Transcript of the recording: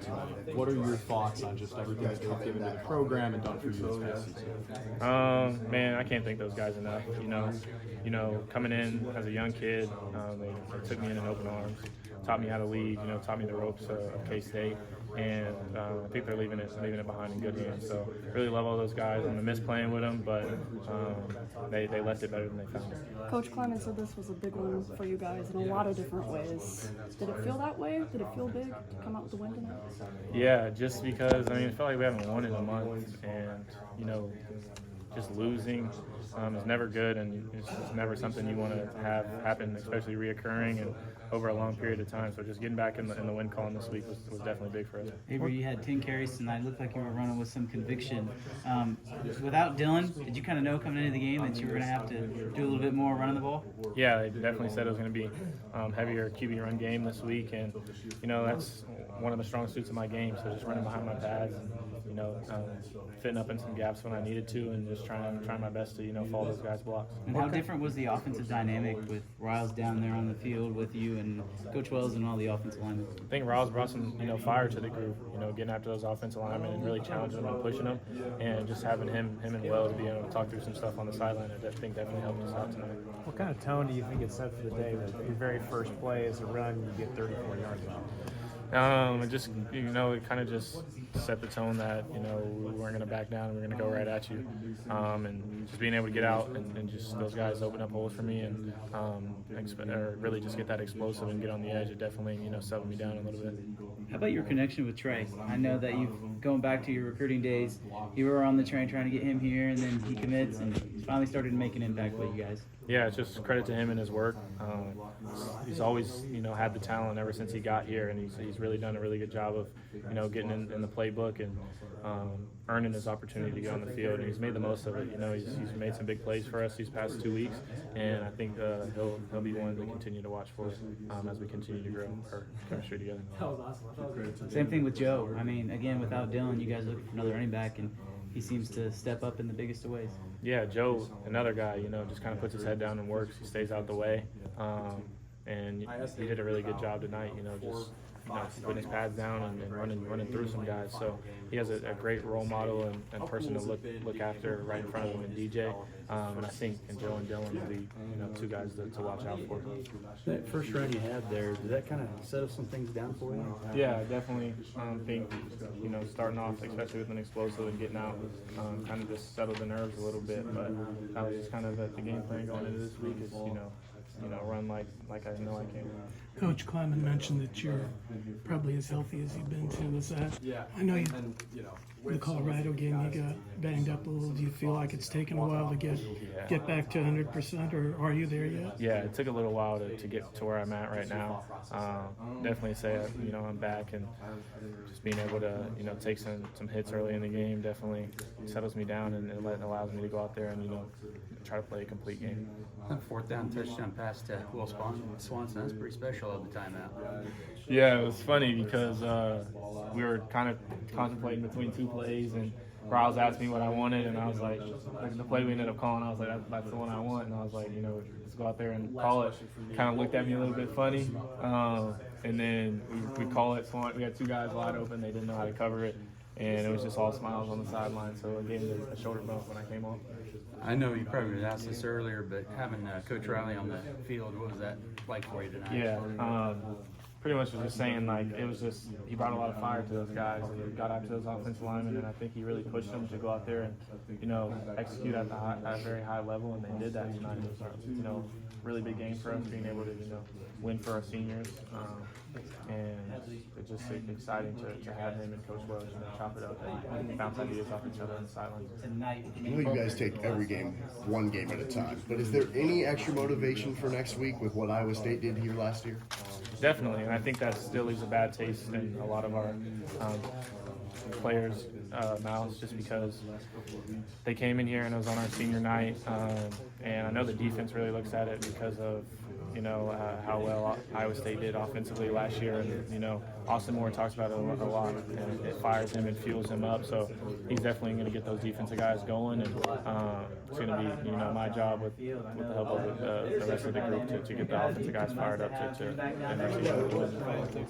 tonight. What are your thoughts on just everything that they've given to the program and done for you this past season? Man, I can't thank those guys enough. Coming in as a young kid, they took me in open arms, taught me how to lead. Taught me the ropes of K-State, and I think they're leaving it behind in good hands. So really love all those guys. I'm gonna miss playing with them, but they left it better than they found it. Coach Clement said this was a big one for you guys in a lot of different ways. Did it feel that way? Did it feel big to come out with the win tonight? Yeah, just because it felt like we haven't won in a month, and just losing is never good, and it's never something you want to have happen, especially reoccurring and over a long period of time. So just getting back in the win column this week was definitely big for us. Avery, you had 10 carries tonight. Looked like you were running with some conviction. Without Dylan, did you kind of know coming into the game that you were going to have to do a little bit more running the ball? Yeah, they definitely said it was going to be heavier QB run game this week, and that's one of the strong suits of my game. So just running behind my pads and fitting up in some gaps when I needed to, and just trying my best to follow those guys' blocks. And how different was the offensive dynamic with Riles down there on the field with you and Coach Wells and all the offensive linemen? I think Riles brought some fire to the group. Getting after those offensive linemen and really challenging them and pushing them, and just having him and Will to be able to talk through some stuff on the sideline. I think definitely helped us out tonight. What kind of tone do you think it set for the day? That your very first play is a run, you get 34 yards out? It kind of just set the tone that we weren't going to back down and we're going to go right at you, and just being able to get out and just those guys open up holes for me and really just get that explosive and get on the edge. It definitely settled me down a little bit. How about your connection with Trey? I know that you've going back to your recruiting days. You were on the train trying to get him here, and then he commits and he's finally started to make an impact with you guys. Yeah, it's just credit to him and his work. He's always, had the talent ever since he got here, and he's really done a really good job of, getting in the playbook and earning his opportunity to get on the field. And he's made the most of it. He's made some big plays for us these past 2 weeks, and I think he'll be one to continue to watch for as we continue to grow our chemistry together. Same thing with Joe. Again, without Dylan, you guys looking for another running back, and he seems to step up in the biggest of ways. Yeah, Joe, another guy, just kind of puts his head down and works. He stays out the way, and he did a really good job tonight. Just putting his pads down and running through some guys. So he has a great role model and person to look after right in front of him in DJ. And I think Joe and Dylan will be two guys to watch out for. That first run you had there, did that kind of settle some things down for you? Yeah, I definitely think starting off, especially with an explosive and getting out, kind of just settled the nerves a little bit. But that was just kind of the game plan going into this week is run like I know I can. Coach Clement mentioned that you're probably as healthy as you've been to. Was that? Yeah. I know the Colorado game you got banged up a little. Do you feel like it's taken a while to get back to 100%, or are you there yet? Yeah, it took a little while to get to where I'm at right now. Definitely say I'm back, and just being able to take some hits early in the game definitely settles me down and allows me to go out there and try to play a complete game. That fourth down touchdown pass to Will Swanson, that's pretty special at the timeout. Yeah, it was funny because we were kind of contemplating between two plays, and Riles asked me what I wanted, and I was like, the play we ended up calling, I was like, that's the one I want, and I was like, let's go out there and call it. Kind of looked at me a little bit funny, and then we call it. We had two guys wide open, they didn't know how to cover it, and it was just all smiles on the sideline, so it gave me a shoulder bump when I came off. I know you probably would have asked this earlier, but having Coach Riley on the field, what was that like for you tonight? Yeah, pretty much was just saying, it was just, he brought a lot of fire to those guys, and he got after those offensive linemen, and I think he really pushed them to go out there and, execute at a very high level, and they did that tonight. It was a, really big game for us, being able to, win for our seniors, and it's just exciting to have him and Coach Wells chop it up and bounce ideas off each other on the sidelines. I know you guys take every game one game at a time, but is there any extra motivation for next week with what Iowa State did here last year? Definitely, and I think that still leaves a bad taste in a lot of our players' mouths, just because they came in here and it was on our senior night, and I know the defense really looks at it because of how well Iowa State did offensively last year, and Austin Moore talks about it a lot, and it fires him and fuels him up. So he's definitely going to get those defensive guys going, and it's going to be my job with the help of the rest of the group to get the offensive guys fired up to end our season.